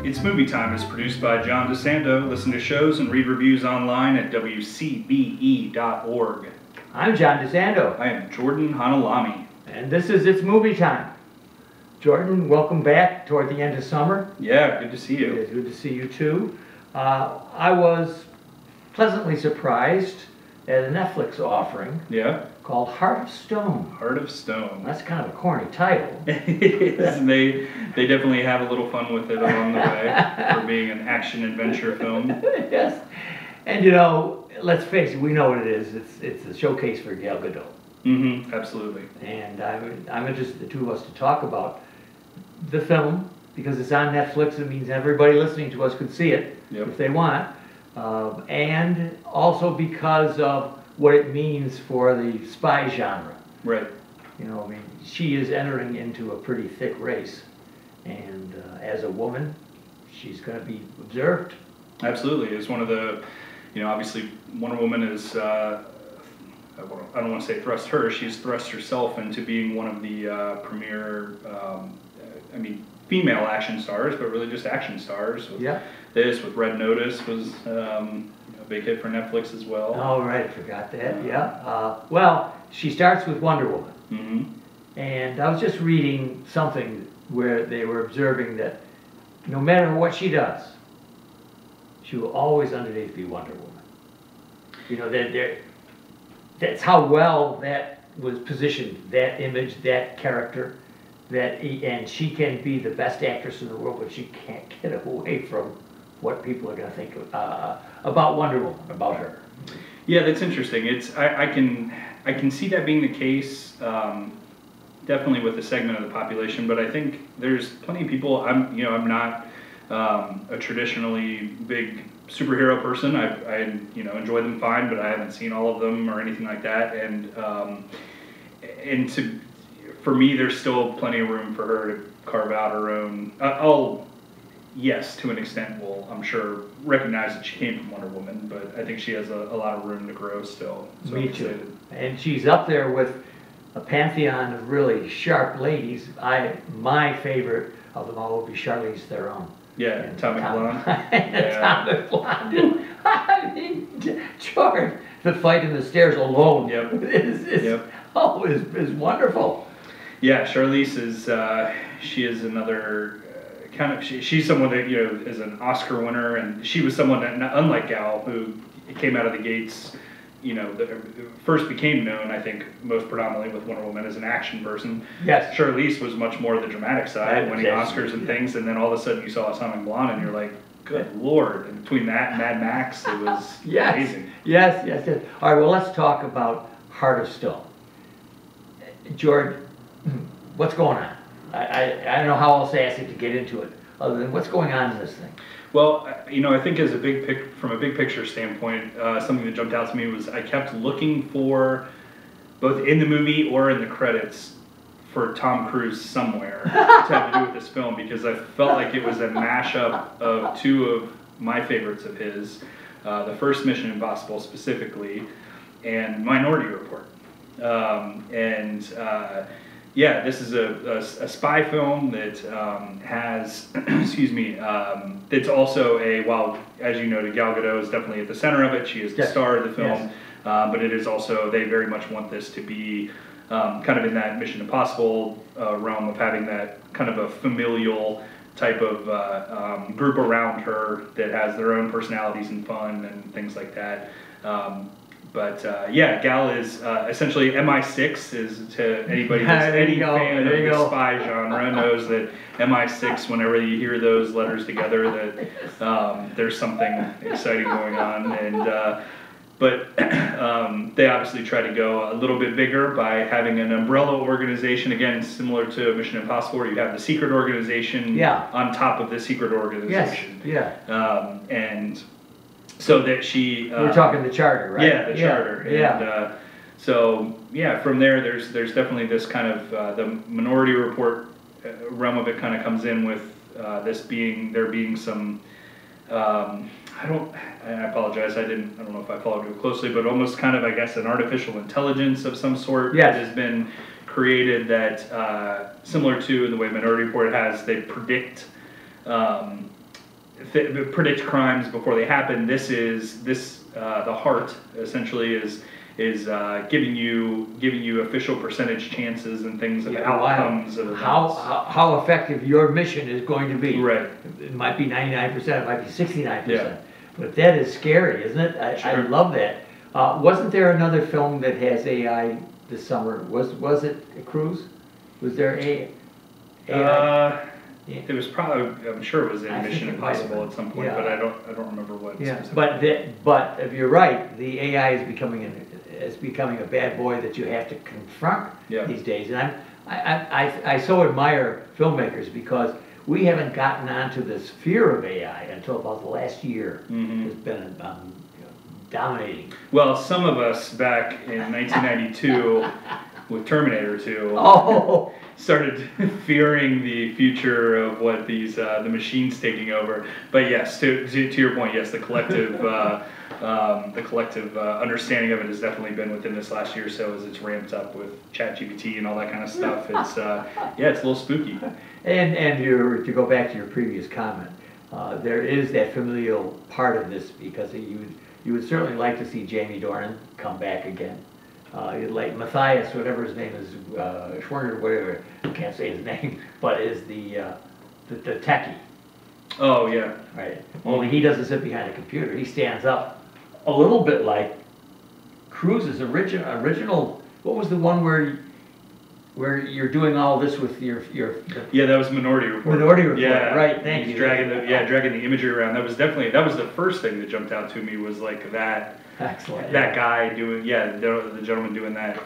It's Movie Time is produced by John DeSando. Listen to shows and read reviews online at WCBE.org. I'm John DeSando. I am Jordan Hanhilammi. And this is It's Movie Time. Jordan, welcome back toward the end of summer. Yeah, good to see you. It's good to see you too. I was pleasantly surprised at a Netflix offering called Heart of Stone. Heart of Stone. That's kind of a corny title. They definitely have a little fun with it along the way for being an action-adventure film. Yes. And you know, let's face it, we know what it is. It's a showcase for Gal Gadot. Mm-hmm, absolutely. And I'm interested, the two of us, to talk about the film, because it's on Netflix. It means everybody listening to us could see it if they want. And also because of what it means for the spy genre. Right. You know, I mean, she is entering into a pretty thick race. And as a woman, she's going to be observed. Absolutely. It's one of the, you know, obviously Wonder Woman is, I don't want to say thrust her, she's thrust herself into being one of the premier, female action stars, but really just action stars. With with Red Notice was a big hit for Netflix as well. Oh, right, I forgot that, well, she starts with Wonder Woman. Mm-hmm. And I was just reading something where they were observing that no matter what she does, she will always underneath be Wonder Woman. You know, that's how well that was positioned, that image, that character, and she can be the best actress in the world, but she can't get away from what people are going to think about Wonder Woman, about her. Yeah, that's interesting. I can see that being the case, definitely with a segment of the population, but I think there's plenty of people. I'm not a traditionally big superhero person. I enjoy them fine, but I haven't seen all of them or anything like that. For me, there's still plenty of room for her to carve out her own. Yes, to an extent, will, I'm sure, recognize that she came from Wonder Woman, but I think she has a lot of room to grow still. So me too. And she's up there with a pantheon of really sharp ladies. My favorite of them all would be Charlize Theron. Yeah, Atomic Blonde. Atomic Blonde. I mean, George, the fight in the stairs alone is wonderful. Yeah, Charlize is she is another she's someone that is an Oscar winner, and she was someone that, unlike Gal, who came out of the gates, first became known, I think, most predominantly with Wonder Woman as an action person. Yes. Charlize was much more the dramatic side, winning Oscars and things, and then all of a sudden you saw Atomic Blonde, and you're like, good Lord! And between that and Mad Max, it was amazing. Yes. All right, well, let's talk about Heart of Stone. George, what's going on? I don't know how else to ask you to get into it, other than what's going on in this thing. Well, I think as from a big picture standpoint, something that jumped out to me was I kept looking for, both in the movie or in the credits, for Tom Cruise somewhere to have to do with this film, because I felt like it was a mashup of two of my favorites of his, the first Mission Impossible specifically, and Minority Report. This is a spy film that has, it's also while, as you noted, Gal Gadot is definitely at the center of it. She is the star of the film, but it is also, they very much want this to be kind of in that Mission Impossible realm of having that kind of a familial type of group around her that has their own personalities and fun and things like that. Gal is essentially MI6 is, to anybody that's any fan of the spy genre knows that MI6, whenever you hear those letters together, that there's something exciting going on. And they obviously try to go a little bit bigger by having an umbrella organization, again, similar to Mission Impossible, where you have the secret organization on top of the secret organization. And so that she... we're talking the charter, right? Yeah, the charter. And from there, there's definitely this kind of, the Minority Report realm of it kind of comes in with there being some, I apologize, I don't know if I followed it closely, but almost kind of, I guess, an artificial intelligence of some sort that has been created that, similar to the way Minority Report has, they predict predict crimes before they happen. The heart essentially is giving you official percentage chances and things of outcomes of events. How effective your mission is going to be. Right. It might be 99%, it might be 69%. Yeah. But that is scary, isn't it? I love that. Wasn't there another film that has AI this summer? Was it a Cruise? Was there AI? It was probably, I'm sure it was in Mission Impossible at some point, but I don't remember what. Yeah, but if you're right, the AI is becoming a bad boy that you have to confront these days. And I so admire filmmakers because we haven't gotten onto this fear of AI until about the last year. It's been dominating. Well, some of us back in 1992 with Terminator 2 started fearing the future of what the machines taking over. But yes, to your point, yes, the collective understanding of it has definitely been within this last year or so as it's ramped up with ChatGPT and all that kind of stuff. It's it's a little spooky. And to go back to your previous comment, there is that familial part of this because you would certainly like to see Jamie Dornan come back again. Like Matthias, whatever his name is, Schwerner, whatever, I can't say his name, but is the techie. Oh yeah. Right. Only he doesn't sit behind a computer. He stands up, a little bit like Cruise's original. What was the one where you're doing all this with your? Yeah, that was Minority Report. Minority Report. Yeah, Right. Thank you. Dragging the imagery around. That was the first thing that jumped out to me was like that. Excellent. That guy doing the gentleman doing that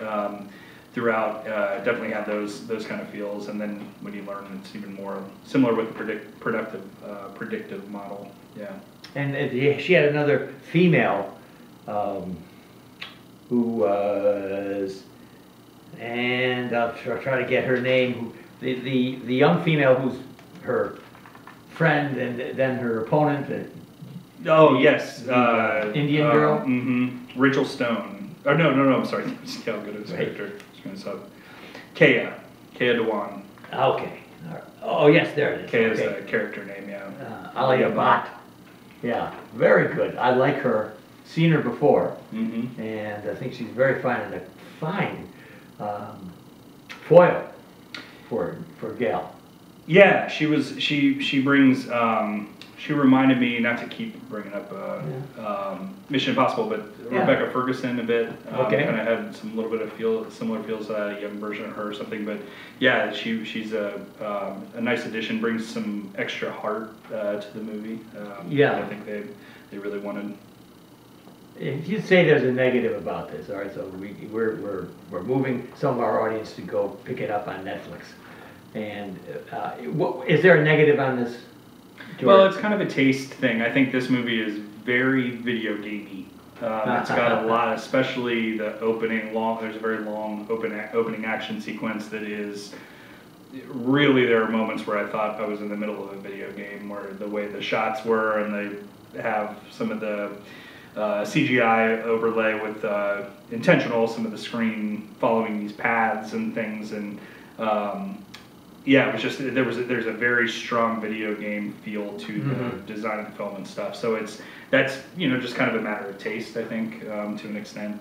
throughout definitely had those kind of feels, and then when you learn, it's even more similar with the predictive model. Yeah. And she had another female who was, and I'll try to get her name. The young female who's her friend and then her opponent. Oh yes, Indian girl. Rachel Stone. Oh no, I'm sorry. Gal Gadot's character. Kea Dewan. Okay. Oh yes, there it is. Kea is the character name. Yeah. Alia Bhatt. Yeah, very good. I like her. Seen her before, and I think she's very fine and a fine foil for Gal. Yeah, she was. She brings. She reminded me, not to keep bringing up Mission Impossible, but Rebecca Ferguson a bit. Kind of had some little bit of similar feels, a young version of her or something. But yeah, she's a nice addition. Brings some extra heart to the movie. I think they really wanted. If you say there's a negative about this, all right, so we're moving some of our audience to go pick it up on Netflix. And is there a negative on this? George? Well, it's kind of a taste thing. I think this movie is very video gamey. It's got a lot, especially the opening there's a very long opening action sequence that is really, there are moments where I thought I was in the middle of a video game, where the way the shots were, and they have some of the CGI overlay with intentional, some of the screen following these paths and things, and it was just there's a very strong video game feel to the design of the film and stuff. So that's just kind of a matter of taste, I think, to an extent.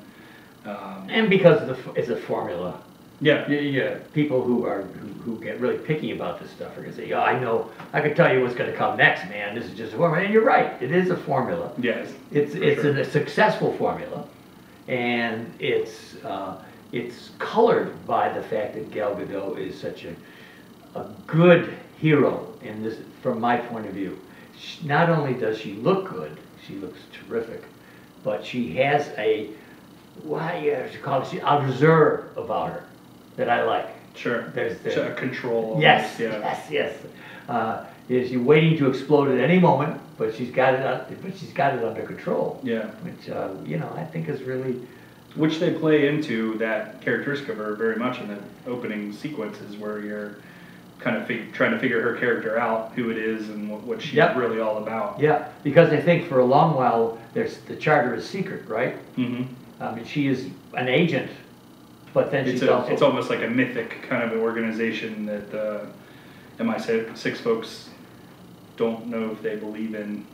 And because it's a formula. Yeah. People who get really picky about this stuff are gonna say, I know, I can tell you what's gonna come next, man. This is just a formula. And you're right, it is a formula. Yes. It's a successful formula, and it's colored by the fact that Gal Gadot is such a good hero in this, from my point of view. Not only does she look good, she looks terrific, but she has a reserve about her that I like. Sure. There's a control. Yes. Yeah. Yes. She's waiting to explode at any moment, but she's got it under control. Yeah. Which I think is really. Which they play into that characteristic of her very much in the opening sequences, where you're kind of trying to figure her character out, who it is, and what she's really all about. Yeah, because I think for a long while the charter is secret, right? I mean, she is an agent, but then it's almost like a mythic kind of an organization that MI6 folks don't know if they believe in.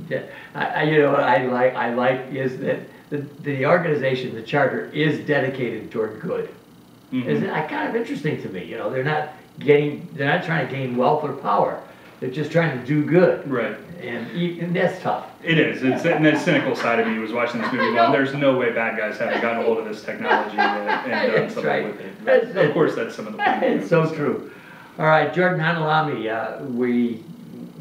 Yeah, you know what I like is that the organization, the charter, is dedicated toward good. It's kind of interesting to me. You know, they're not trying to gain wealth or power. They're just trying to do good. Right. And that's tough. It is. And the cynical side of me was watching this movie going, there's no way bad guys haven't gotten a hold of this technology and done something with it. But of course, that's some of the point. It's so true. All right, Jordan Hanhilammi, we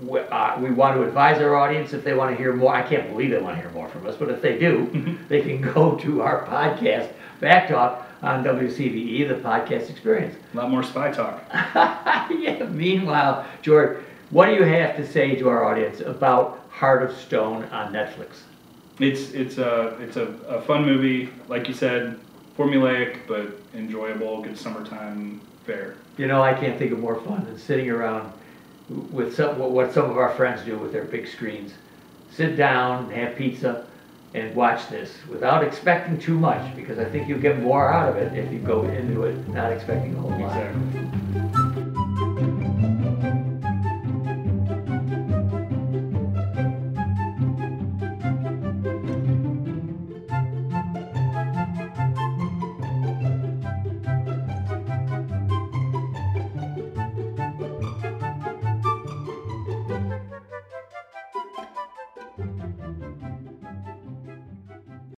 want to advise our audience if they want to hear more. I can't believe they want to hear more from us, but if they do, they can go to our podcast, Back Talk, on WCBE, the podcast experience. A lot more spy talk. Yeah. Meanwhile, Jordan, what do you have to say to our audience about Heart of Stone on Netflix? It's a fun movie, like you said, formulaic but enjoyable, good summertime fare. You know, I can't think of more fun than sitting around with what some of our friends do with their big screens. Sit down, have pizza, and watch this without expecting too much, because I think you'll get more out of it if you go into it not expecting a whole lot. Exactly.